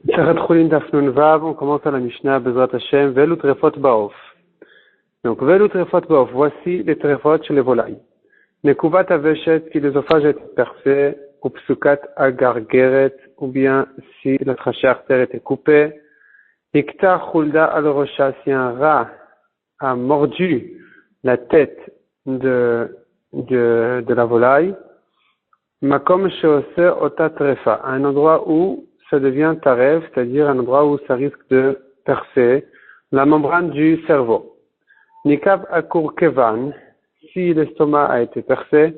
Sarat Choulin Daf Nun Vav, on commence à la Mishnah, Bezrat Hashem, Velu Trefot Baof. Donc, Velu Trefot Baof, voici les Trefot chez les volailles. Nekuvat Aveshet, si l'œsophage est percé, ou Psukat Agargeret, ou bien si la trachée artère était coupée. Iktar Chulda al-Rosha, si un rat a mordu la tête de la volaille, Makom Sheose Ota Trefa, à un endroit où ça devient taref, c'est-à-dire un endroit où ça risque de percer la membrane du cerveau. Nikav Akur Kevan, si l'estomac a été percé,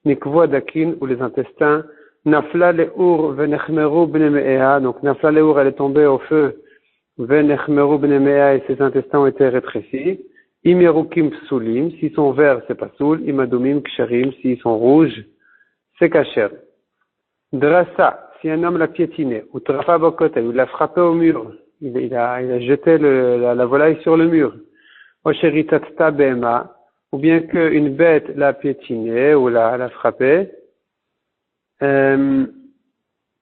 Nikvo Dakin, ou les intestins, Nafla Leur Venechmeru Bnemea, donc Nafla Leur, elle est tombée au feu, Venechmeru Bnemea, et ses intestins ont été rétrécis. Imerukim Psulim, s'ils sont verts, c'est pas soul. Imadumim Ksharim, s'ils sont rouges, c'est kasher. Drassa, si un homme l'a piétiné, ou trafa bokotel, ou l'a frappé au mur, il a jeté la volaille sur le mur, osheritatsta bema, ou bien qu'une bête l'a piétiné, ou l'a frappé, ou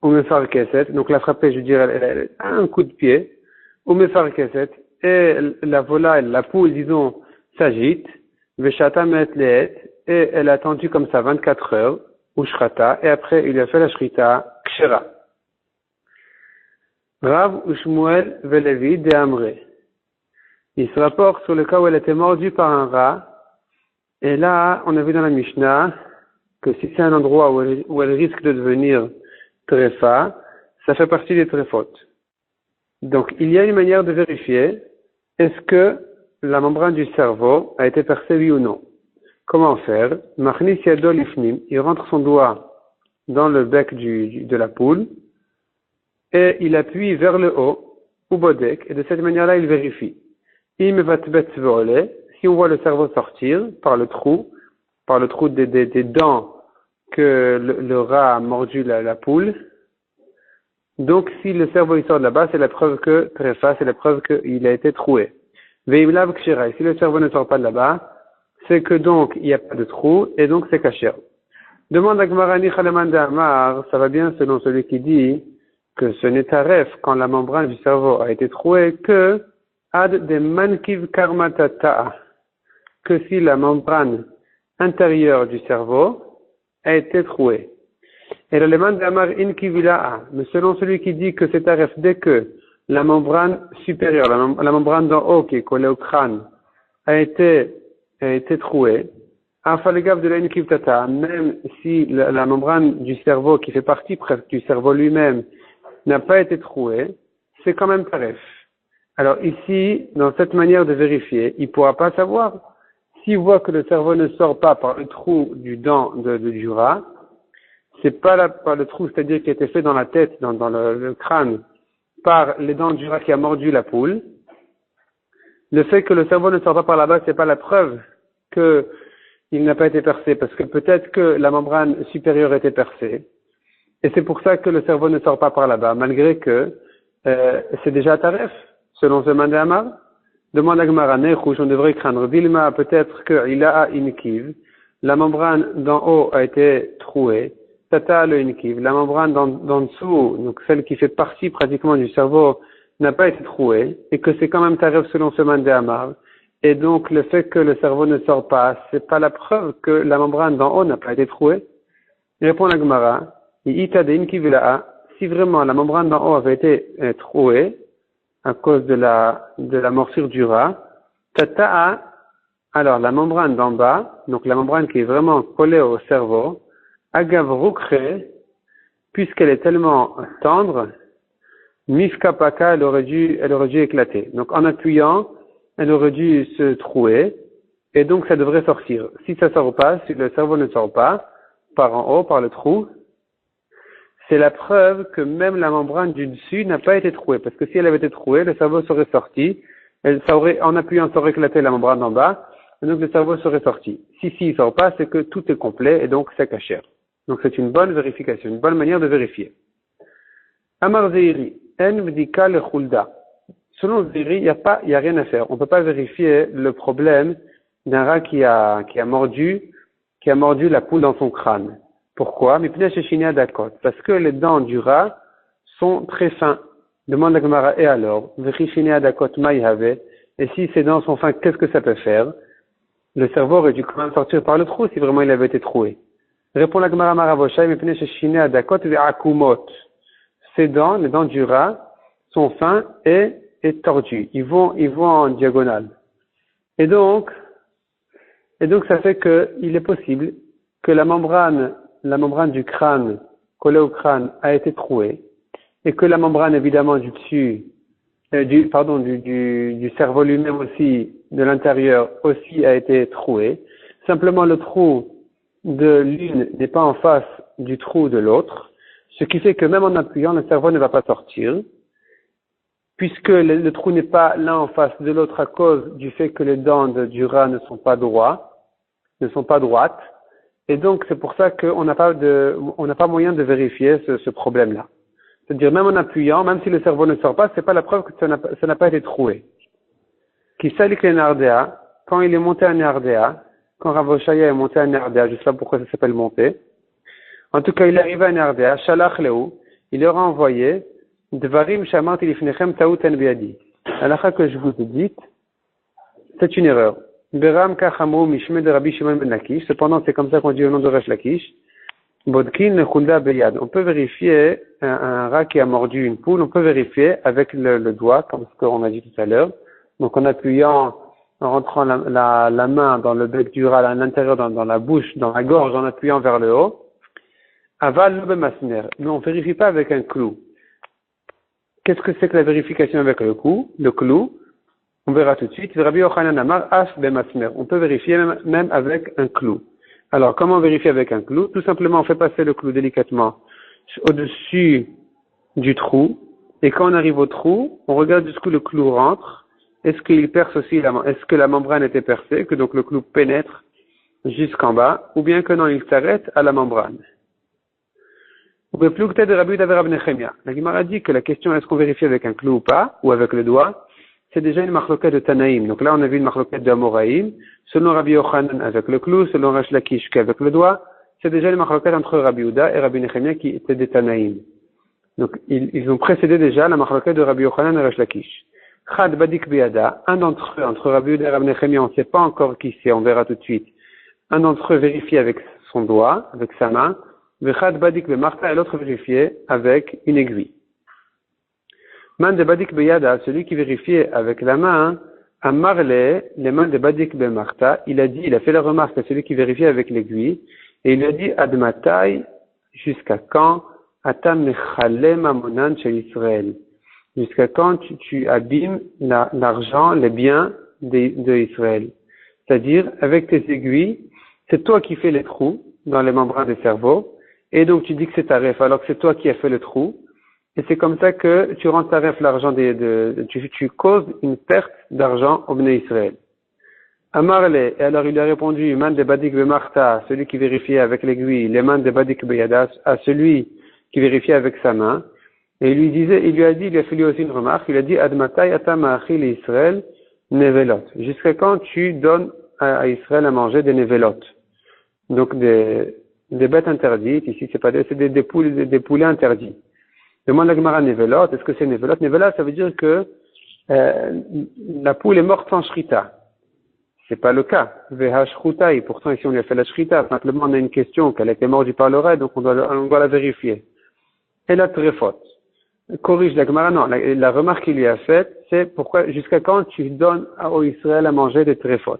mefarkeset, donc l'a frappé, je dirais, elle a un coup de pied, ou mefarkeset, et la volaille, la poule, disons, s'agite, veshata metleet, et elle a attendu comme ça 24 heures, ou shrata, et après il a fait la shrita kshera. Rav ou Shmuel velevi de Amré. Il se rapporte sur le cas où elle était mordue par un rat, et là, on a vu dans la Mishnah que si c'est un endroit où elle risque de devenir trefa, ça fait partie des trefot. Donc, il y a une manière de vérifier est-ce que la membrane du cerveau a été percée, oui ou non. Comment faire? Machnis yado lifnim, il rentre son doigt dans le bec de la poule et il appuie vers le haut, ou bodek, et de cette manière-là, il vérifie. Si on voit le cerveau sortir par le trou des dents que le rat a mordu la poule, donc si le cerveau il sort de là-bas, c'est la preuve que trefa, c'est la preuve qu'il a été troué. Veimlav kshira, si le cerveau ne sort pas de là-bas, c'est que donc il n'y a pas de trou et donc c'est kasher. Demande à Gmarani Khalaman Amar, ça va bien selon celui qui dit que ce n'est taref quand la membrane du cerveau a été trouée que ad de mankiv karmatata, que si la membrane intérieure du cerveau a été trouée. Et le leman d'Amar inkivila, mais selon celui qui dit que c'est taref dès que la membrane supérieure, la membrane d'en haut qui est collée au crâne, a été trouée, afalegav de la inkivtata, même si la membrane du cerveau qui fait partie presque du cerveau lui-même n'a pas été trouée, c'est quand même taref. Alors ici, dans cette manière de vérifier, il ne pourra pas savoir. S'il voit que le cerveau ne sort pas par le trou du dent du rat, c'est pas par le trou, c'est-à-dire qui a été fait dans la tête, dans le crâne, par les dents du rat qui a mordu la poule. Le fait que le cerveau ne sort pas par là-bas, c'est pas la preuve qu'il n'a pas été percé, parce que peut-être que la membrane supérieure était percée. Et c'est pour ça que le cerveau ne sort pas par là-bas, malgré que c'est déjà taref, selon ce mandé Amar. Demande à Gemara, Nechouch, on devrait craindre. Vilma, peut-être qu'il a inkiv, la membrane d'en haut a été trouée. Tata le inkiv, la membrane d'en dessous, donc celle qui fait partie pratiquement du cerveau, n'a pas été trouée, et que c'est quand même taref selon ce mandé Amar. Et donc le fait que le cerveau ne sort pas, c'est pas la preuve que la membrane d'en haut n'a pas été trouée. Il répond à Gemara, si vraiment la membrane d'en haut avait été trouée à cause de la morsure du rat, tata'a, alors la membrane d'en bas, donc la membrane qui est vraiment collée au cerveau, agav rukre, puisqu'elle est tellement tendre, mifkapaka, elle aurait dû éclater. Donc en appuyant, elle aurait dû se trouer, et donc ça devrait sortir. Si ça sort pas, si le cerveau ne sort pas, par en haut, par le trou, c'est la preuve que même la membrane du dessus n'a pas été trouée. Parce que si elle avait été trouée, le cerveau serait sorti. En appuyant, ça aurait éclaté la membrane d'en bas. Et donc le cerveau serait sorti. Si il sort pas, c'est que tout est complet et donc c'est kasher. Donc c'est une bonne vérification, une bonne manière de vérifier. Amar Zeiri, en vdika le chulda. Selon Zeiri, il y a rien à faire. On peut pas vérifier le problème d'un rat qui a mordu la poule dans son crâne. Pourquoi? Parce que les dents du rat sont très fins. Demande la Gemara, et alors? Vechishine adakot maïhave. Et si ses dents sont fins, qu'est-ce que ça peut faire? Le cerveau aurait dû quand même sortir par le trou si vraiment il avait été troué. Répond la Gemara Maravosha, mais pene sheshine adakot ve'akumot. Ces dents, les dents du rat, sont fins et tordus. Ils vont en diagonale. Et donc, ça fait qu'il est possible que la membrane du crâne, collée au crâne, a été trouée, et que la membrane, évidemment, du cerveau lui-même aussi, de l'intérieur, aussi a été trouée. Simplement, le trou de l'une n'est pas en face du trou de l'autre, ce qui fait que même en appuyant, le cerveau ne va pas sortir, puisque le trou n'est pas l'un en face de l'autre à cause du fait que les dents du rat ne sont pas droites, et donc c'est pour ça qu'on n'a pas moyen de vérifier ce problème-là. C'est-à-dire même en appuyant, même si le cerveau ne sort pas, c'est pas la preuve que ça n'a pas été troué. Qui salik le nardéa, quand il est monté à Nardéa, quand Rav Oshaya est monté à Nardéa, je sais pas pourquoi ça s'appelle monter. En tout cas, il est arrivé à Nardéa, shalach lehu, il leur a envoyé Dvarim shamarti lifnechem taouten biadi. L'halakha que je vous ai dite, c'est une erreur. Beram kachamou mishme de Rabbi Shimon ben Lakish. Cependant, c'est comme ça qu'on dit au nom de Resh Lakish. Bodkin nechulda beyad. On peut vérifier un rat qui a mordu une poule. On peut vérifier avec le doigt, comme ce qu'on a dit tout à l'heure. Donc, en appuyant, en rentrant la main dans le bec du rat, à l'intérieur, dans la bouche, dans la gorge, en appuyant vers le haut. Aval lobe masner. Mais on vérifie pas avec un clou. Qu'est-ce que c'est que la vérification avec le clou? On verra tout de suite. Rabbi Yochanan Amar Ash bemasmer. On peut vérifier même avec un clou. Alors, comment vérifier avec un clou? Tout simplement, on fait passer le clou délicatement au-dessus du trou. Et quand on arrive au trou, on regarde jusqu'où le clou rentre. Est-ce qu'il perce aussi est-ce que la membrane était percée, que donc le clou pénètre jusqu'en bas, ou bien que non, il s'arrête à la membrane. La Gemara dit que la question est-ce qu'on vérifie avec un clou ou pas, ou avec le doigt, c'est déjà une marloquette de Tanaïm. Donc là, on a vu une marloquette de Amoraïm, selon Rabbi Yochanan avec le clou, selon Resh Lakish avec le doigt, c'est déjà une marloquette entre Rabbi Uda et Rabbi Nechemia qui étaient des Tanaïm. Donc ils ont précédé déjà la marloquette de Rabbi Yochanan et Resh Lakish. Chad Badik Biada, un d'entre eux, entre Rabbi Uda et Rabbi Nechemia, on ne sait pas encore qui c'est, on verra tout de suite. Un d'entre eux vérifie avec son doigt, avec sa main, Vechad Badik Bemarta et l'autre vérifié avec une aiguille. Man de Badik Beyada, celui qui vérifiait avec la main, à Marley, les mains de Badik Bemarta, il a fait la remarque à celui qui vérifiait avec l'aiguille, et il lui a dit, Admatai, jusqu'à quand, Atam Mechalem Amonan chez Israël. Jusqu'à quand tu abîmes l'argent, les biens de Israël. C'est-à-dire, avec tes aiguilles, c'est toi qui fais les trous dans les membranes du cerveau, et donc tu dis que c'est taref, alors que c'est toi qui as fait le trou, et c'est comme ça que tu rends taref l'argent tu causes une perte d'argent au Bnei Israël. Amarle, et alors il a répondu, man de Badik Bemarta, celui qui vérifiait avec l'aiguille, les mains de Badik Beyadas, à celui qui vérifiait avec sa main, et il lui a fait lui aussi une remarque, il a dit, Admatai atam achil Israël nevelot. Jusqu'à quand tu donnes à Israël à manger des nevelot? Donc des bêtes interdites, ici c'est des poulets interdits. Demande la Gemara nevelot, est-ce que c'est nevelot? Nevelot, ça veut dire que la poule est morte sans shrita. C'est pas le cas. Vehashruta, et pourtant ici on lui a fait la shrita. Simplement on a une question qu'elle a été mordue par l'oreille, donc on doit la vérifier. Et la trefot. Corrige la Gemara, non. La remarque qu'il lui a faite, c'est jusqu'à quand tu donnes au Israël à manger des trefot?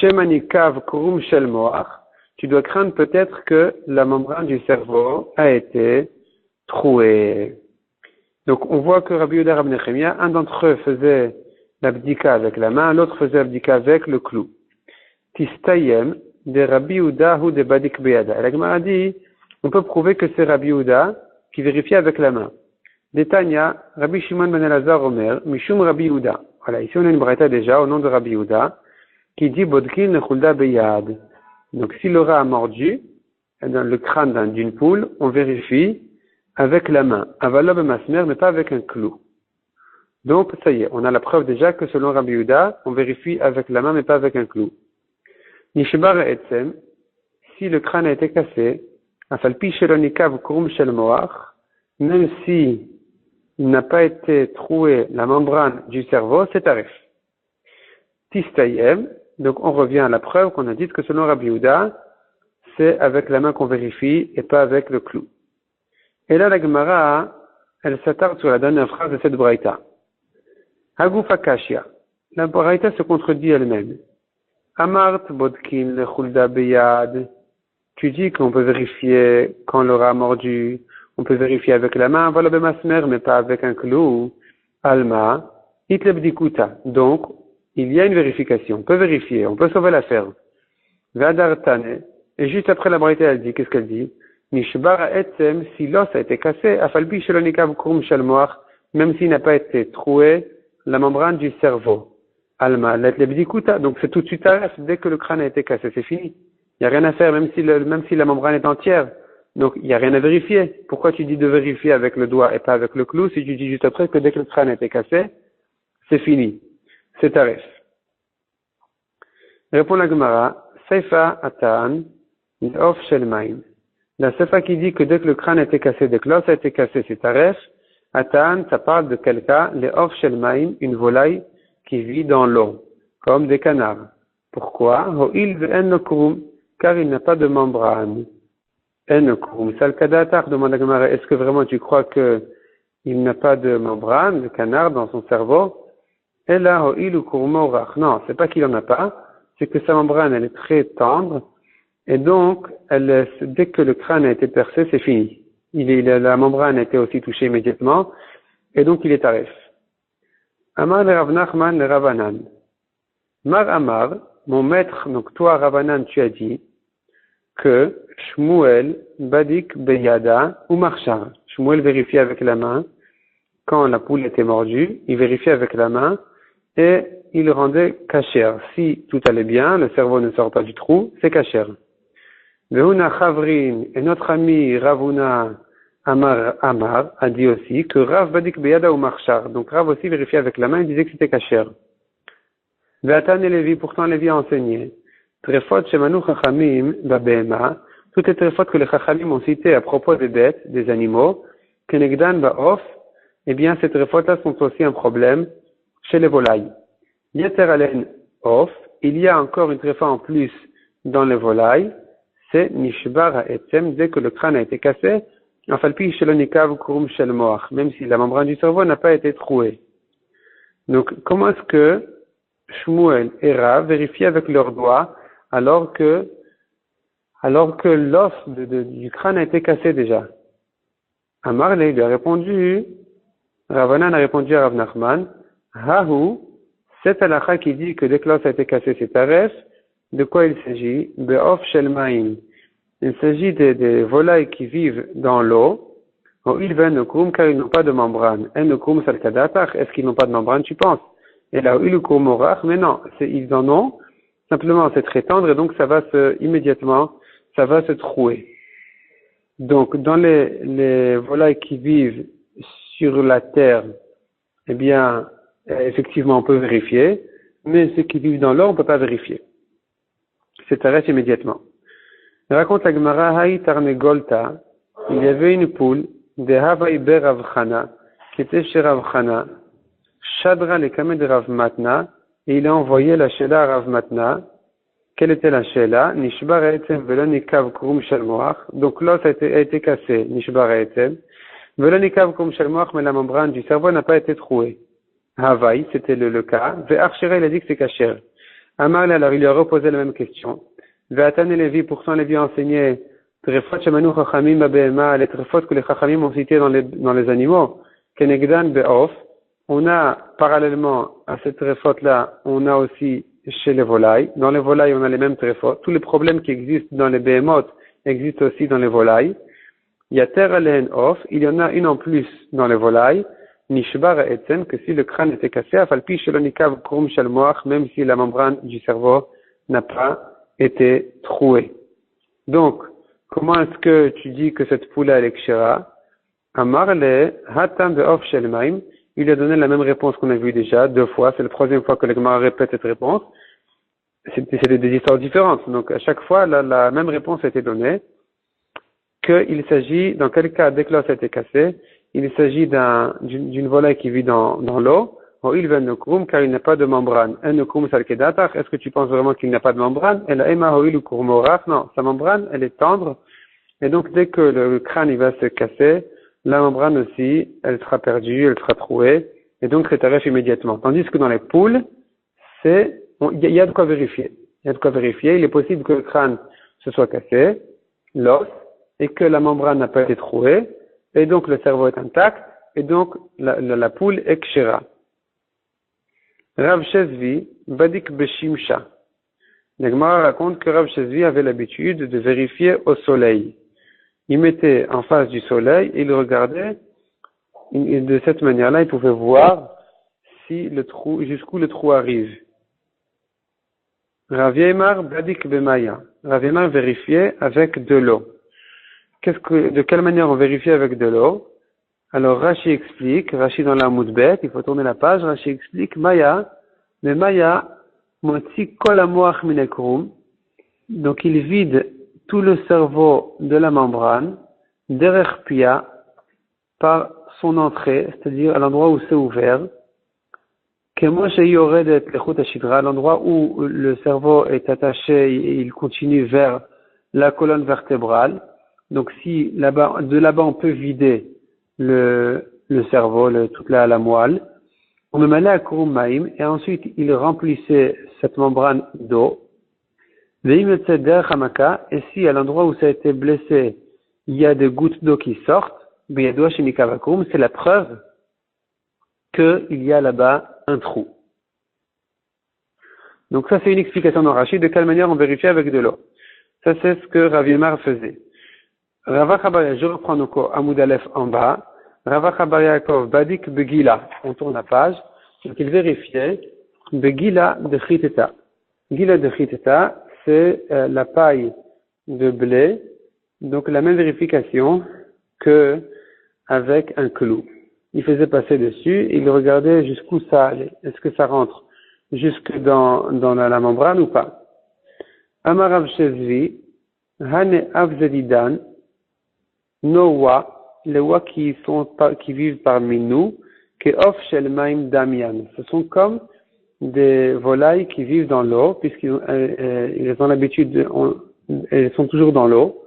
Shemani kav kurum shel moach. Tu dois craindre peut-être que la membrane du cerveau a été trouée. Donc on voit que Rabbi Yehuda et Rabbi Nechemia, un d'entre eux faisait l'abdika avec la main, l'autre faisait l'abdika avec le clou. Tistayem de Rabbi Yehuda ou de Badik Beyada. La Gemara dit, on peut prouver que c'est Rabbi Yehuda qui vérifie avec la main. Détania, Rabbi Shimon ben Elazar Omer, Mishum Rabbi Yehuda. Voilà, ici on a une braïta déjà au nom de Rabbi Yehuda qui dit Bodkin nechulda beyad. Donc si le rat a mordu dans le crâne d'une poule, on vérifie avec la main. Avalob et masmer, mais pas avec un clou. Donc ça y est, on a la preuve déjà que selon Rabbi Yehuda, on vérifie avec la main mais pas avec un clou. Nishbar etzem, si le crâne a été cassé, afalpi shelonikav kurum shel moach, même si n'a pas été troué la membrane du cerveau, c'est tarif. Tistayem, donc on revient à la preuve qu'on a dit que selon Rabbi Yehuda, c'est avec la main qu'on vérifie et pas avec le clou. Et là, la Gemara, elle s'attarde sur la dernière phrase de cette braïta. Hagufa kashia. La braïta se contredit elle-même. Amart bodkin le chulda beyad. Tu dis qu'on peut vérifier quand le rat a mordu, on peut vérifier avec la main, voilà bemasmer, mais pas avec un clou. Alma, itlebdikuta. Donc, il y a une vérification, on peut vérifier, on peut sauver l'affaire. Vadartane. Et juste après la braïta, elle dit, qu'est-ce qu'elle dit? Nishbar etzem, si l'os a été cassé, afalbi shelonikav krum shalmoach, même s'il n'a pas été troué, la membrane du cerveau. Alma, letlebdikuta. Donc c'est tout de suite arrête, dès que le crâne a été cassé, c'est fini. Il n'y a rien à faire, même si la membrane est entière. Donc, il n'y a rien à vérifier. Pourquoi tu dis de vérifier avec le doigt et pas avec le clou si tu dis juste après que dès que le crâne a été cassé, c'est fini. C'est tarif. Répond la Gemara, Seifa Atan, l'of shel maim. La Seifa qui dit que dès que le crâne a été cassé, dès que l'os a été cassé, c'est tarif. Atan, ça parle de quel cas? L'of shel maim, une volaille qui vit dans l'eau, comme des canards. Pourquoi? Ho'il ve'en kurum, car il n'a pas de membrane. En kurum salkadatar, demande la Gemara, est-ce que vraiment tu crois que il n'a pas de membrane, de canard dans son cerveau? Et là, ho'il ou kurumorach. Non, c'est pas qu'il en a pas, c'est que sa membrane, elle est très tendre, et donc, dès que le crâne a été percé, c'est fini. La membrane a été aussi touchée immédiatement, et donc il est tarif. Amar le Rav Nachman le Ravanan. Mar Amar, mon maître, donc toi, Ravanan, tu as dit que Shmuel Badik Beyada ou Marchar. Shmuel vérifiait avec la main quand la poule était mordue, il vérifiait avec la main et il rendait kasher. Si tout allait bien, le cerveau ne sort pas du trou, c'est kasher. Vehuna Chavrin et notre ami Ravuna Amar a dit aussi que Rav Badik Beyada ou Marchar. Donc Rav aussi vérifiait avec la main, il disait que c'était kasher. Ve'atan et Lévi, pourtant Lévi a enseigné. Trefot shemanu chachamim ba'behema, toutes les trefot que les chachamim ont citées à propos des bêtes, des animaux, kenegdan ba'of, eh bien ces trefot-là sont aussi un problème chez les volailles. Yeter alen off, il y a encore une trefa en plus dans les volailles, c'est nishbar ha'etzem, dès que le crâne a été cassé, afalpi shelonikav kurum shel moach, même si la membrane du cerveau n'a pas été trouée. Donc comment est-ce que Shmuel et Rav vérifient avec leurs doigts alors que l'os du crâne a été cassé déjà? Amar lui a répondu, Ravanan a répondu à Rav Nachman, Hahu, cette halakha qui dit que dès que l'os a été cassé c'est taref, de quoi il s'agit? Be'of shel ma'im. Il s'agit des volailles qui vivent dans l'eau, ils viennent car ils n'ont pas de membrane. Est-ce qu'ils n'ont pas de membrane, tu penses? Et là, mais non, ils en ont, simplement c'est très tendre et donc immédiatement, ça va se trouer. Donc, dans les volailles qui vivent sur la terre, eh bien, effectivement, on peut vérifier, mais ceux qui vivent dans l'eau, on ne peut pas vérifier. C'est arrêté immédiatement. Raconte la Gemara, Haï Tarnegolta, il y avait une poule, de Havaï Ber Rav Chana, qui était chez Rav Chana, Shadra le Kameh de Rav Matna, et il a envoyé la Shela à Rav Matna. Quelle était la Shela? Nishbar Etzem Velonikav Kurum Shalmoach. Donc l'os a été cassé, Nishbar Etzem. Velonikav Kurum Shalmoach, mais la membrane du cerveau n'a pas été trouée. Havaï, c'était le cas. Ve'archira, il a dit que c'est kasher. Amar, alors il lui a reposé la même question. Ve'atan et Lévi, pourtant Lévi a enseigné Trefot Shemanu Chachamim Abehema, les trefot que les Chachamim ont cité dans les animaux. Kenegdan Be'of. On a, parallèlement à cette trefot-là, on a aussi chez les volailles. Dans les volailles, on a les mêmes trefot. Tous les problèmes qui existent dans les behemoth existent aussi dans les volailles. Il y a ter alen off, il y en a une en plus dans les volailles. Nishbar etzen, que si le crâne était cassé, afalpi shelonikav krum shalmoach, même si la membrane du cerveau n'a pas été trouée. Donc, comment est-ce que tu dis que cette poule est kshera? Amar le hatam be'of shel maim. Il a donné la même réponse qu'on a vue déjà, 2 fois. C'est la 3e fois que le Gemara répète cette réponse. C'est des histoires différentes. Donc, à chaque fois, la même réponse a été donnée. Qu'il s'agit, dans quel cas, dès que l'os a été cassé, il s'agit d'une volaille qui vit dans l'eau, il va nukrum, car il n'a pas de membrane. Est-ce que tu penses vraiment qu'il n'a pas de membrane? Non, sa membrane, elle est tendre, et donc dès que le crâne il va se casser, la membrane aussi, elle sera perdue, elle sera trouée, et donc c'est taref immédiatement. Tandis que dans les poules, il y a de quoi vérifier. Il y a de quoi vérifier. Il est possible que le crâne se soit cassé, l'os, et que la membrane n'a pas été trouée, et donc le cerveau est intact, et donc la poule est kshira. Rav Shezvi, Badik Beshimsha. La Gemara raconte que Rav Shezvi avait l'habitude de vérifier au soleil. Il mettait en face du soleil et il regardait, et de cette manière-là, il pouvait voir si jusqu'où le trou arrive. Rav Yeimar Badik Bemaya. Rav Yeimar vérifiait avec de l'eau. De quelle manière on vérifie avec de l'eau? Alors Rashi explique, Rashi dans la Moudbet, il faut tourner la page, Rashi explique, Maya, mais Maya, motzi kol hamoach min hakrum. Donc il vide tout le cerveau de la membrane, derrière pia, par son entrée, c'est-à-dire à l'endroit où c'est ouvert, à l'endroit où le cerveau est attaché et il continue vers la colonne vertébrale. Donc si de là-bas on peut vider le cerveau, toute la moelle, on me mêlait à Kurumaim et ensuite il remplissait cette membrane d'eau. Et si à l'endroit où ça a été blessé, il y a des gouttes d'eau qui sortent, c'est la preuve qu'il y a là-bas un trou. Donc ça c'est une explication de Rashi de quelle manière on vérifie avec de l'eau. Ça c'est ce que Rav Yeimar faisait. Rava Chabar, je reprends nos cours Amoud Aleph en bas. Rava Chabar Yaakov Badik Begila, on tourne la page. Donc il vérifiait Begila de Chiteta. Gila de Chiteta, c'est la paille de blé. Donc la même vérification que avec un clou. Il faisait passer dessus, il regardait jusqu'où ça allait. Est-ce que ça rentre jusque dans la membrane ou pas? Amarav Shezvi, Hane Avzedidan, Nowa, les oies qui vivent parmi nous, Keof Shel Maim Damian. Ce sont comme des volailles qui vivent dans l'eau, puisqu'ils ont l'habitude, elles sont toujours dans l'eau.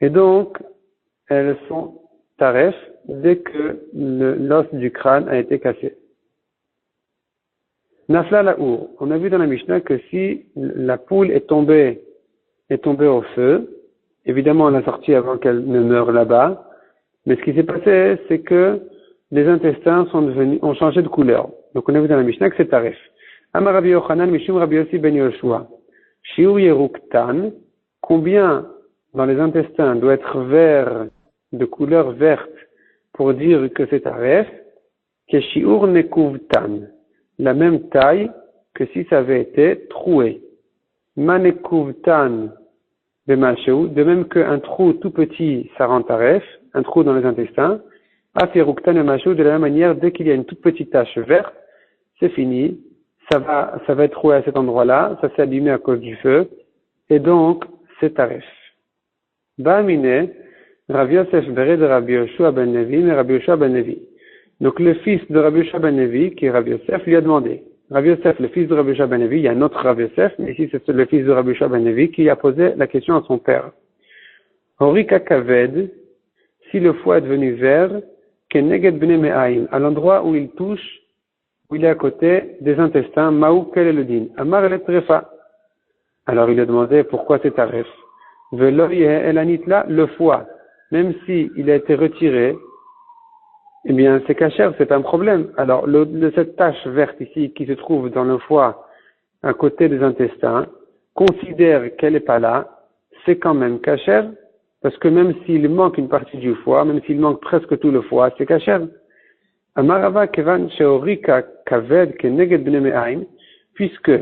Et donc, elles sont taref dès que l'os du crâne a été cassé. Nafla Laour. On a vu dans la Mishnah que si la poule est tombée au feu, évidemment on l'a sortie avant qu'elle ne meure là-bas, mais ce qui s'est passé, c'est que les intestins ont changé de couleur. Donc on a vu dans la Mishnah que c'est taref. Amar Rabbi Yochanan Mishum Rabbi Yossi ben Yoshua. Shiur Yeruktan. Combien dans les intestins doit être vert, de couleur verte, pour dire que c'est taref? Que Shiur Nekuvtan. La même taille que si ça avait été troué. Manekuvtan de Machou, de même qu'un trou tout petit, ça rend taref, un trou dans les intestins. Afiruktan de Machou, de la même manière, dès qu'il y a une toute petite tache verte, c'est fini, ça va être troué à cet endroit-là, ça s'est abîmé à cause du feu, et donc, c'est taref. Ba'amine, Rav Yosef Beret de Rabbi Yoshua ben Levi, mais Rabbi Yoshua ben Levi. Donc le fils de Rabbi Yoshua ben Levi, qui est Rabbi Yosef, lui a demandé. Rabbi Yosef, le fils de Rabbi Yoshua ben Levi, il y a un autre Rabbi Yosef, mais ici c'est le fils de Rabbi Yoshua ben Levi qui a posé la question à son père. Horika Kaved, si le foie est devenu vert, Keneged bne me'aim, à l'endroit où il touche, où il est à côté des intestins, Maou quel est le din? Amar el trefa. Alors il a demandé pourquoi c'est taref. Velo elanitla, le foie, même si il a été retiré, eh bien, c'est cachère, c'est un problème. Alors, cette tache verte ici, qui se trouve dans le foie, à côté des intestins, considère qu'elle n'est pas là, c'est quand même cachère, parce que même s'il manque une partie du foie, même s'il manque presque tout le foie, c'est cachère. Amarava kevan sheorika kaved keneged bne me'aim, puisque,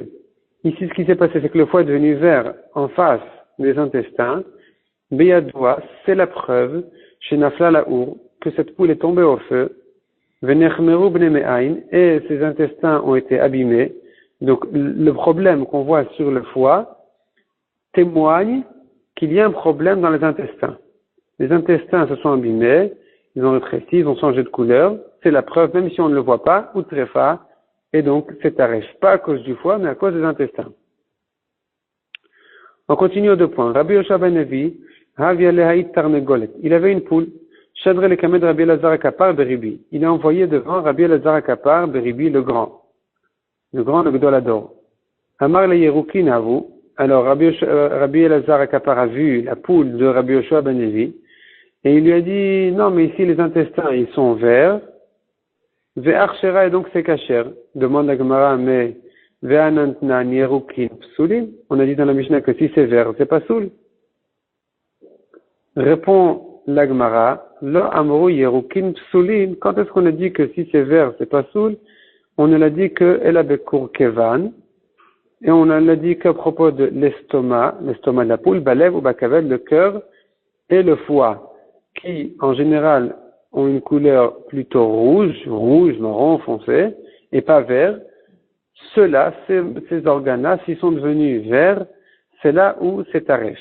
ici, ce qui s'est passé, c'est que le foie est devenu vert en face des intestins, beyadoua, c'est la preuve, chez Nafla Laour, que cette poule est tombée au feu, Venechmeru bne me'ain, et ses intestins ont été abîmés. Donc, le problème qu'on voit sur le foie témoigne qu'il y a un problème dans les intestins. Les intestins se sont abîmés, ils ont rétréci, ils ont changé de couleur. C'est la preuve, même si on ne le voit pas, ou tréfa, et donc c'est taref. Pas à cause du foie, mais à cause des intestins. On continue aux 2 points. Rabbi Yoshua ben Levi, il avait une poule. Shadre le kamed Rabbi Elazar Akapar Beribi. Il a envoyé devant Rabbi Elazar Akapar Beribi le grand, le Gdolador. Amar le Yerukin Avu. Alors Rabbi Elazar Akapar a vu la poule de Rabbi Yoshua ben Levi et il lui a dit non mais ici les intestins ils sont verts. Ve'archera et donc c'est kasher. Demande la Gemara mais ve'anantnan Yerukin psulim. On a dit dans la Mishnah que si c'est vert c'est pas soul. Répond la Gemara, lo amru yerukin psulim. Quand est-ce qu'on a dit que si c'est vert, c'est pas soul? On ne l'a dit que ela bekur kevan. Et on ne l'a dit qu'à propos de l'estomac de la poule, balev ou bakavel, le cœur et le foie, qui, en général, ont une couleur plutôt rouge, marron, foncé, et pas vert. Ceux-là, ces organes-là, s'ils sont devenus verts, c'est là où c'est taref.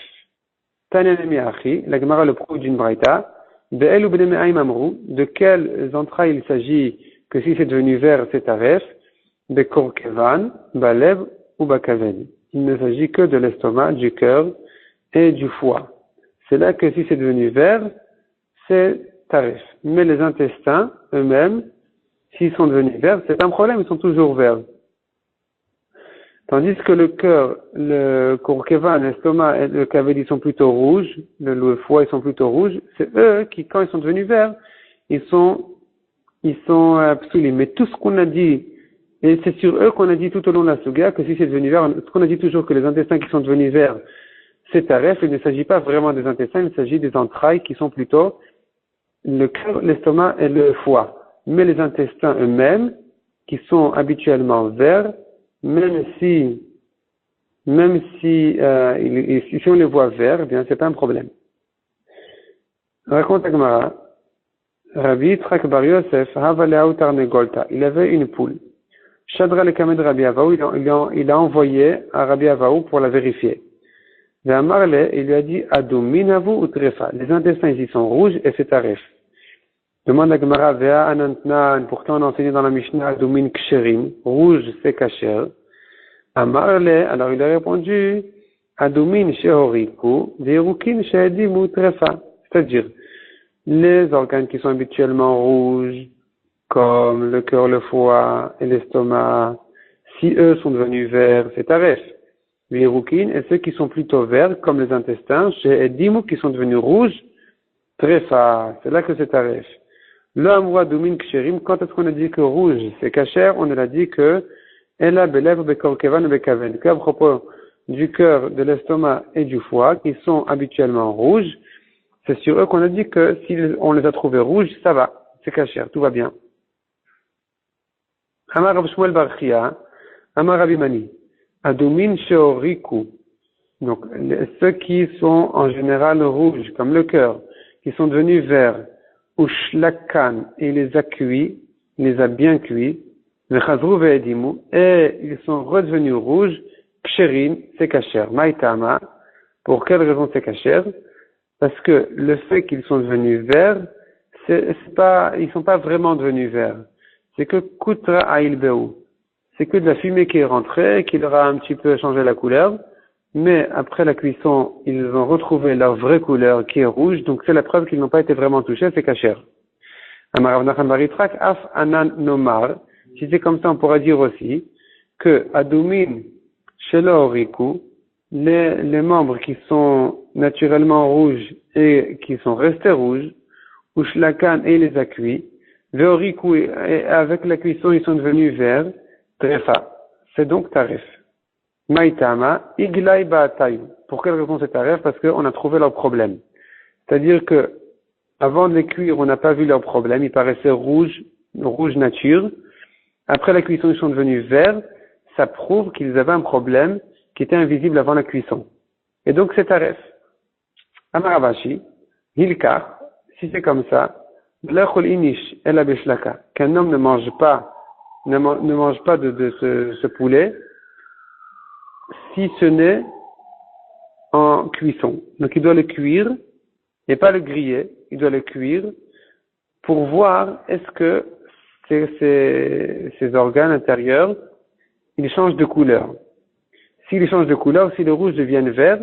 Tanyanemi Achi, la Gemara le prouve d'une braïta, de quelles entrailles il s'agit que si c'est devenu vert, c'est taref, de korkevan, balev ou bakavel. Il ne s'agit que de l'estomac, du cœur et du foie. C'est là que si c'est devenu vert, c'est taref. Mais les intestins, eux-mêmes, s'ils sont devenus verts, c'est un problème, ils sont toujours verts. Tandis que le cœur, le korkevan, l'estomac et le kavel, ils sont plutôt rouges, le foie, ils sont plutôt rouges, c'est eux qui, quand ils sont devenus verts, ils sont psulim. Mais tout ce qu'on a dit, et c'est sur eux qu'on a dit tout au long de la suga, que si c'est devenu vert, ce qu'on a dit toujours que les intestins qui sont devenus verts, c'est taref, il ne s'agit pas vraiment des intestins, il s'agit des entrailles qui sont plutôt le cœur, l'estomac et le foie. Mais les intestins eux-mêmes, qui sont habituellement verts, même si on les voit verts, bien c'est pas un problème. Raconte Agmara, Rabbi Yitzchak bar Yosef, Havaleau Tarnegolta, il avait une poule. Shadra le kamed Rabbi Avaou, il a envoyé à Rabbi Avaou pour la vérifier. Ve'amarle, il lui a dit, Adum minavu ou trefa, les intestins ici sont rouges et c'est taref. Demande la Gemara, Vea Anantnan, pourtant on a enseigné dans la Mishnah, Adumin Ksherim, rouge c'est kasher. Amarle, alors il a répondu, Adumin Shehoriku, Verukin Shehedimu Trefa. C'est-à-dire, les organes qui sont habituellement rouges, comme le cœur, le foie et l'estomac, si eux sont devenus verts, c'est taref. Verukin, et ceux qui sont plutôt verts, comme les intestins, Shehedimu, qui sont devenus rouges, Trefa. C'est là que c'est taref. Le amroua domin ksherim, quand est-ce qu'on a dit que rouge c'est kasher, on a dit que ela belev bekorkevan bekaven, qu'à propos du cœur, de l'estomac et du foie, qui sont habituellement rouges, c'est sur eux qu'on a dit que si on les a trouvés rouges, ça va, c'est kasher, tout va bien. Amar Rav Shmuel bar Chia, Amar Rabbi Mani, adomin sheoriku, donc ceux qui sont en général rouges, comme le cœur, qui sont devenus verts, Ushlakan, il les a cuits, il les a bien cuits, et ils sont redevenus rouges, Ksherin, c'est kasher, Maïtama, pour quelle raison c'est kasher? Parce que le fait qu'ils sont devenus verts, ils sont pas vraiment devenus verts. C'est que Kutra Ailbeu, c'est que de la fumée qui est rentrée, qui leur a un petit peu changé la couleur, mais après la cuisson, ils ont retrouvé leur vraie couleur qui est rouge, donc c'est la preuve qu'ils n'ont pas été vraiment touchés, c'est kasher. Amarav Nachman bar Yitzchak, Af Anan Nomar, si c'est comme ça, on pourra dire aussi que Adumin Shelo Oriku, les membres qui sont naturellement rouges et qui sont restés rouges, Ushlakan et les a cuits, Veoriku, et avec la cuisson, ils sont devenus verts, Trefa. C'est donc taref. Maïtama, Iglai Ba'atayu. Pour quelle raison c'est taref? Parce qu'on a trouvé leur problème. C'est-à-dire que, avant de les cuire, on n'a pas vu leur problème, ils paraissaient rouge nature. Après la cuisson, ils sont devenus verts. Ça prouve qu'ils avaient un problème qui était invisible avant la cuisson. Et donc c'est taref. Amaravashi, Hilkar, si c'est comme ça, L'echol inish ela beshlaka, qu'un homme ne mange pas de ce poulet, si ce n'est en cuisson. Donc il doit le cuire, et pas le griller, il doit le cuire, pour voir est-ce que ces organes intérieurs, ils changent de couleur. S'ils changent de couleur, si le rouge devient vert,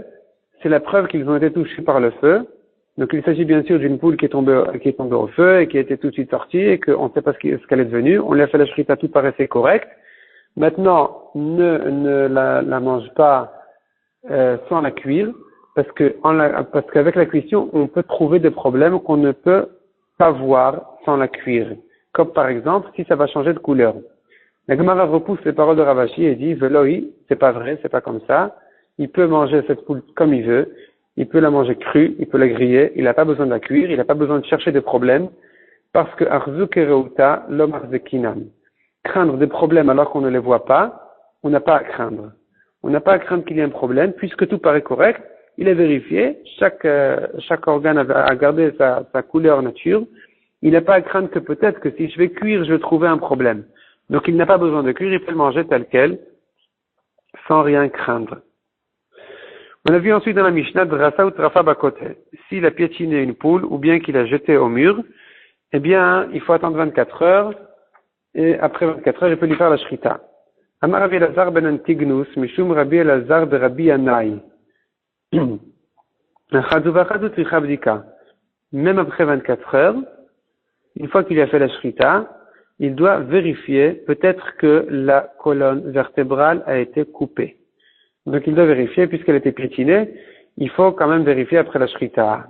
c'est la preuve qu'ils ont été touchés par le feu. Donc il s'agit bien sûr d'une poule qui est tombée au feu et qui a été tout de suite sortie et qu'on ne sait pas ce qu'elle est devenue. On lui a fait la shrita, tout paraissait correct. Maintenant, ne la mange pas sans la cuire, parce qu'avec la cuisson, on peut trouver des problèmes qu'on ne peut pas voir sans la cuire. Comme par exemple, si ça va changer de couleur. La Gemara repousse les paroles de Ravashi et dit, Veloi, c'est pas vrai, c'est pas comme ça. Il peut manger cette poule comme il veut. Il peut la manger crue, il peut la griller. Il n'a pas besoin de la cuire, il n'a pas besoin de chercher des problèmes. Parce que Arzuk Ereuta, l'homme Arzekinam. Craindre des problèmes alors qu'on ne les voit pas, on n'a pas à craindre. On n'a pas à craindre qu'il y ait un problème, puisque tout paraît correct. Il est vérifié, chaque organe a gardé sa couleur nature. Il n'a pas à craindre que peut-être que si je vais cuire, je vais trouver un problème. Donc il n'a pas besoin de cuire, il peut le manger tel quel, sans rien craindre. On a vu ensuite dans la Mishnah, Drasa ou Trafa Bakote. S'il a piétiné une poule, ou bien qu'il a jeté au mur, eh bien, il faut attendre 24 heures, et après 24 heures, il peut lui faire la shrita. Amar Rabbi Elazar ben Antignus, Mishum Rabbi Elazar de Rabbi Yanai. Même après 24 heures, une fois qu'il a fait la shrita, il doit vérifier peut-être que la colonne vertébrale a été coupée. Donc il doit vérifier, puisqu'elle était piétinée, il faut quand même vérifier après la shrita.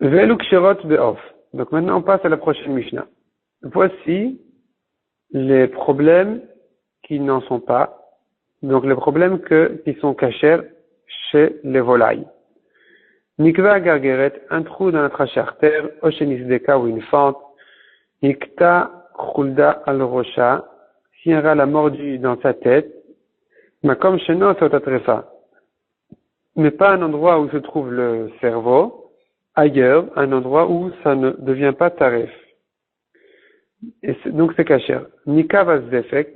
Velu kshirot be'of. Donc maintenant on passe à la prochaine Mishnah. Voici les problèmes qui n'en sont pas, donc les problèmes qui sont cachés chez les volailles. Nikva gargeret, un trou dans la trachée artère, ochenisdeka ou une fente, nikta chulda al rocha, si un rat l'a mordu dans sa tête, makom sheno sotatrefa, mais pas un endroit où se trouve le cerveau, ailleurs, un endroit où ça ne devient pas taref. Et donc c'est caché. Nikava zefek.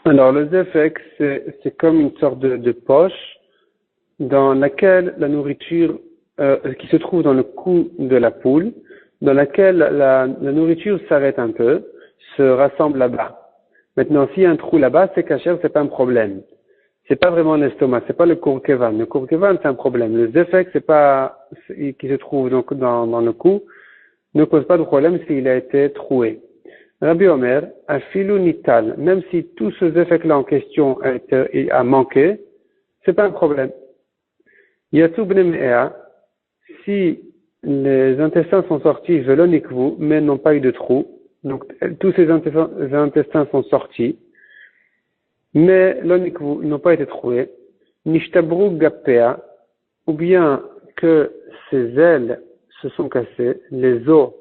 Alors le zefek, c'est comme une sorte de poche dans laquelle la nourriture qui se trouve dans le cou de la poule, dans laquelle la nourriture s'arrête un peu, se rassemble là-bas. Maintenant, s'il y a un trou là-bas, c'est caché, c'est pas un problème. C'est pas vraiment l'estomac, c'est pas le kourkevan. Le kourkevan, c'est un problème. Le zefek, qui se trouve donc dans le cou, ne cause pas de problème s'il a été troué. Rabbi Omer, afilou nital, même si tout ce zefek-là en question a manqué, c'est pas un problème. Yatou bnemea, si les intestins sont sortis, velonikvu, mais n'ont pas eu de trou, donc tous ces intestins sont sortis, mais l'onikvu n'ont pas été troués, nishtabru gapea, ou bien que ses ailes se sont cassées, les os,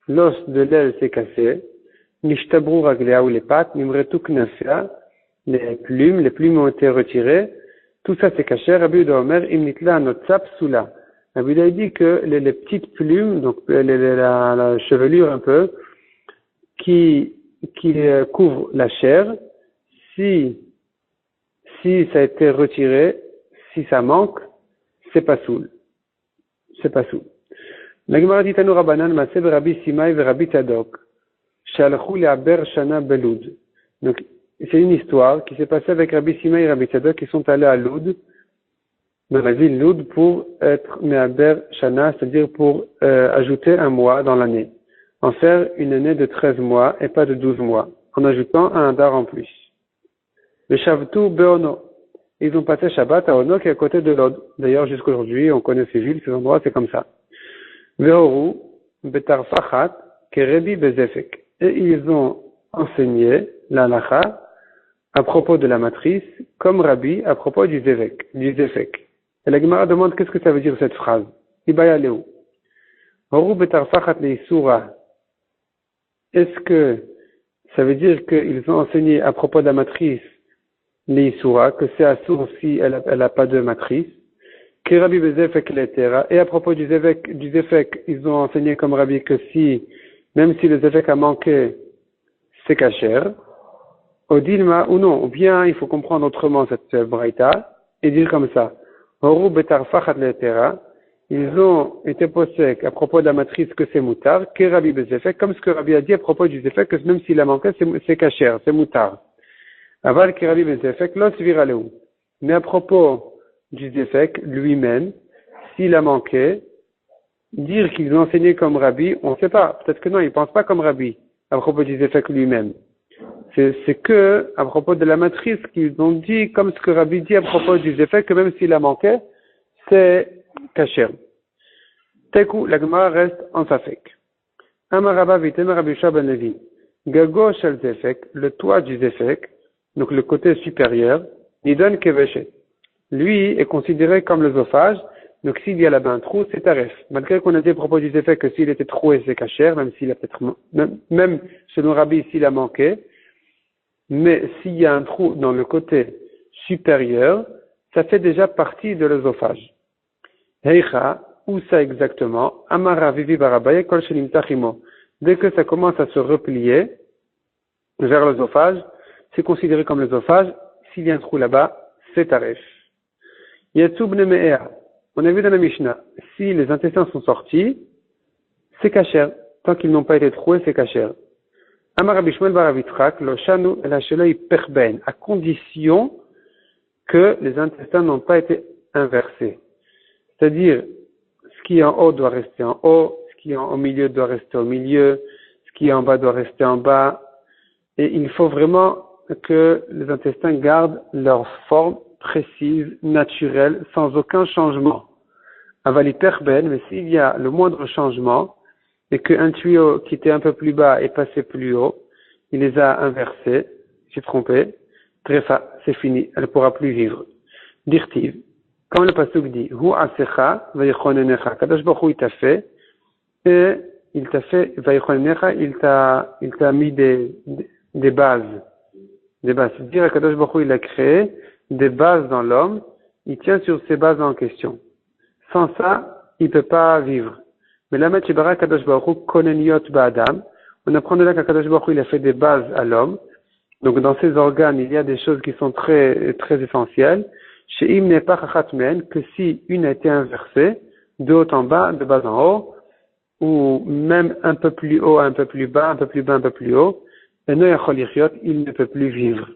l'os de l'aile s'est cassé, nishtabru raglea ou les pattes, nimretu knafia, les plumes ont été retirées, tout ça c'est caché. Rabbi Yehuda Omer, imnitla notzap sula. Rabbi Yehuda dit que les petites plumes, donc la chevelure un peu, qui couvre la chair, si ça a été retiré, si ça manque, c'est pas soul. C'est pas soul. La Gemara dit Tanu Rabbanan, Maseh Rabbi Simai ve Rabbi Tzadok, Shalchu le'aber shana belud. Donc, c'est une histoire qui s'est passée avec Rabbi Simai et Rabbi Tzadok qui sont allés à Loud, dans la ville Loud, pour être me'aber shana, c'est-à-dire pour ajouter un mois dans l'année. En faire une année de 13 mois et pas de 12 mois, en ajoutant un dar en plus. Le Shavtu Beono. Ils ont passé Shabbat à Ono qui est à côté de Lod. D'ailleurs, jusqu'aujourd'hui, on connaît ces villes, ces endroits, c'est comme ça. Vehoru Betarfachat Kerebi Bezefek. Et ils ont enseigné l'alacha à propos de la matrice, comme Rabbi à propos du Zefek. Et la Gemara demande qu'est-ce que ça veut dire cette phrase. Ibaya Leu. Horu Betarfachat Leisura. Est-ce que ça veut dire qu'ils ont enseigné à propos de la matrice l'Isura, que c'est assour si elle n'a pas de matrice, que Rabbi Bezefek l'Etera, et à propos du Zefek, ils ont enseigné comme Rabbi que même si le Zefek a manqué, c'est kasher, Odilma ou non, ou bien il faut comprendre autrement cette braïta, et dire comme ça, Horu betarfachat l'Etera, ils ont été possèques à propos de la matrice que c'est moutar, que Rabbi Bezefek, comme ce que Rabbi a dit à propos du Zefek, que même s'il a manqué, c'est kasher, c'est moutar. Aval que Rabbi Bezefek, l'os viraleu. Mais à propos du Zefek lui-même, s'il a manqué, dire qu'ils ont enseigné comme Rabbi, on ne sait pas. Peut-être que non, ils ne pensent pas comme Rabbi à propos du Zefek lui-même. C'est que à propos de la matrice qu'ils ont dit, comme ce que Rabbi dit à propos du Zefek, que même s'il a manqué, c'est kasher. Tekou, la Gemara reste en Safek. Amaraba vitem Rabbi Shua ben Levi. Gago shel Zefek, le toit du Zefek, donc le côté supérieur, Nidon Keveshet. Lui est considéré comme l'œsophage, donc s'il y a là-bas un trou, c'est taref. Malgré qu'on a dit à propos du Zefek que s'il était troué, c'est kasher, même s'il a peut-être, même selon Rabbi, s'il a manqué, mais s'il y a un trou dans le côté supérieur, ça fait déjà partie de l'œsophage. Heicha, où ça exactement? Amara vivi barabaye kol shelim tachimo. Dès que ça commence à se replier vers l'œsophage, c'est considéré comme l'œsophage. S'il y a un trou là-bas, c'est taref. Yatsu bne me'ea. On a vu dans la Mishnah, si les intestins sont sortis, c'est kasher. Tant qu'ils n'ont pas été troués, c'est kasher. Amara bishmuel baravitrak, lo shanu el hasheloi perben, à condition que les intestins n'ont pas été inversés. C'est-à-dire, ce qui est en haut doit rester en haut, ce qui est au milieu doit rester au milieu, ce qui est en bas doit rester en bas. Et il faut vraiment que les intestins gardent leur forme précise, naturelle, sans aucun changement. Avali perben, mais s'il y a le moindre changement, et qu'un tuyau qui était un peu plus bas est passé plus haut, il les a inversés, j'ai trompé, trefa, c'est fini, elle ne pourra plus vivre. Dirtiv. Comme le pasuk dit, Hu asecha vayichonenecha. Kadosh Baruch Hu, il t'a fait, et il t'a fait, vayichonenecha, il t'a mis des bases. Des bases. C'est-à-dire, Kadosh Baruch Hu, il a créé des bases dans l'homme, il tient sur ces bases en question. Sans ça, il ne peut pas vivre. Mais là, Shibara Kadosh Baruch Hu, koneniot ba'adam. On apprend de là qu'Kadosh Baruch Hu, il a fait des bases à l'homme. Donc, dans ses organes, il y a des choses qui sont très, très essentielles. Chez Im n'est pas chachatmen, que si une a été inversée, de haut en bas, de bas en haut, ou même un peu plus haut, un peu plus bas, un peu plus bas, un peu plus haut, il ne peut plus vivre.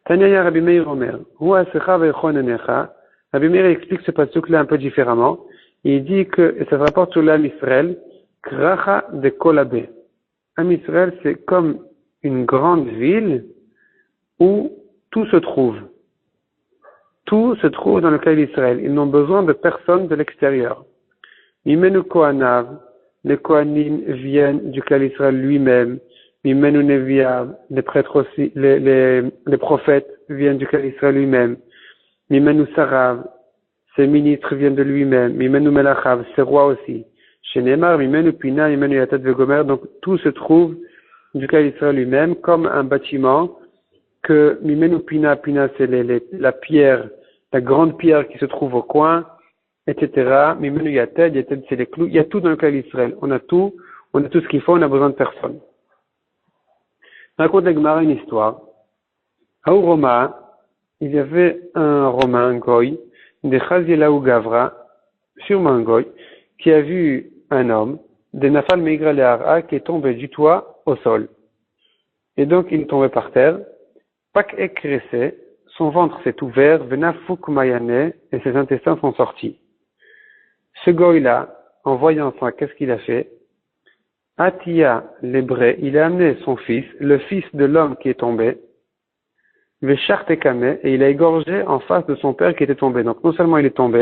Tanya Rabbi Meir Omer, Hu asecha vechonenecha. Rabbi Meir explique ce pasuk-là un peu différemment. Il dit que, et ça se rapporte sur l'Am Israël, Kracha de Kolabé. Am Israël, c'est comme une grande ville où tout se trouve. Tout se trouve dans le cas d'Israël. Ils n'ont besoin de personne de l'extérieur. Mimenu Kohanav, les Kohanim viennent du clan d'Israël lui-même. Mimenu Neviav, les prêtres aussi, les prophètes viennent du clan d'Israël lui-même. Mimenu Sarav, ses ministres viennent de lui-même. Mimenu Melachav, ses rois aussi. Chez Neymar, Mimenu Pina, Mimenu Yatat Vegomer, donc tout se trouve du clan d'Israël lui-même comme un bâtiment que Mimenu Pina, Pina c'est la pierre, la grande pierre qui se trouve au coin, etc. Mimenu Yated, Yated c'est les clous. Il y a tout dans le clan d'Israël. On a tout ce qu'il faut, on a besoin de personne. Raconte la Gemara une histoire. À Roma, il y avait un Romain, un Goy, de Chazielaou Gavra, sûrement un Goy, qui a vu un homme, de Nafal Meigra Le'ara, qui est tombé du toit au sol. Et donc il est tombé par terre. Pak Ekrese, son ventre s'est ouvert, Venafuk Mayane, et ses intestins sont sortis. Ce Goy-là, en voyant ça, qu'est-ce qu'il a fait? Atia l'hébré, il a amené son fils, le fils de l'homme qui est tombé, Veshartekame, et il a égorgé en face de son père qui était tombé. Donc non seulement il est tombé,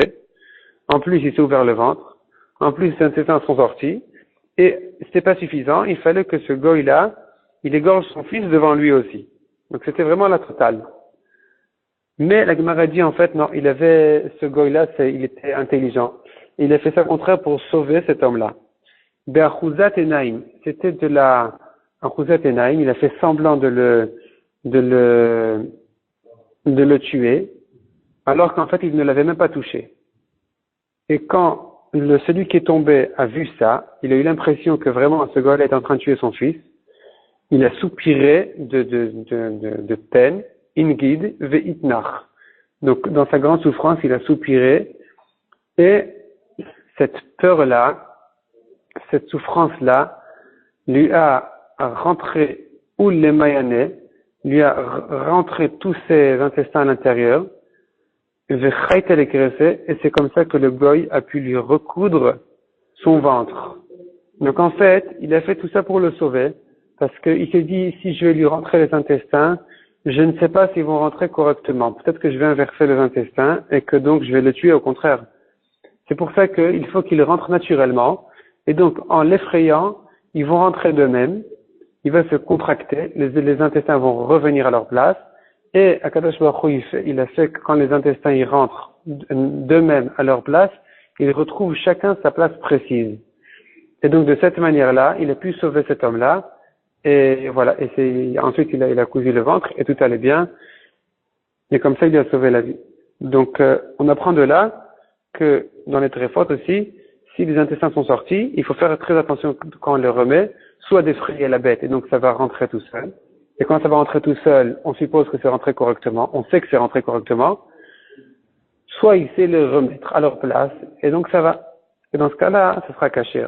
en plus il s'est ouvert le ventre, en plus ses intestins sont sortis, et c'était pas suffisant, il fallait que ce goy-là, il égorge son fils devant lui aussi. Donc c'était vraiment la totale. Mais la Gemara dit en fait, non, ce goy-là, il était intelligent. Il a fait ça au contraire pour sauver cet homme-là. Be'achuzat enaim, c'était achuzat enaim, il a fait semblant de le tuer, alors qu'en fait il ne l'avait même pas touché. Et quand celui qui est tombé a vu ça, il a eu l'impression que vraiment ce gars-là est en train de tuer son fils, il a soupiré de peine, ingid ve'itnach. Donc dans sa grande souffrance, il a soupiré et cette peur-là, cette souffrance-là, lui a rentré ou les mayanais, lui a rentré tous ses intestins à l'intérieur, et c'est comme ça que le goy a pu lui recoudre son ventre. Donc en fait, il a fait tout ça pour le sauver, parce qu'il s'est dit, si je vais lui rentrer les intestins, je ne sais pas s'ils vont rentrer correctement. Peut-être que je vais inverser les intestins et que donc je vais le tuer au contraire. C'est pour ça qu'il faut qu'il rentre naturellement. Et donc, en l'effrayant, ils vont rentrer d'eux-mêmes. Il va se contracter. Les intestins vont revenir à leur place. Et Akadosh Baruch Hu, il a fait que quand les intestins ils rentrent d'eux-mêmes à leur place, ils retrouvent chacun sa place précise. Et donc, de cette manière-là, il a pu sauver cet homme-là. Et voilà. Et ensuite, il a cousu le ventre et tout allait bien. Et comme ça, il lui a sauvé la vie. Donc, on apprend de là que dans les tréfotes aussi, si les intestins sont sortis, il faut faire très attention quand on les remet, soit d'effrayer la bête, et donc ça va rentrer tout seul. Et quand ça va rentrer tout seul, on suppose que c'est rentré correctement, on sait que c'est rentré correctement, soit il sait le remettre à leur place, et donc ça va. Et dans ce cas-là, ça sera caché.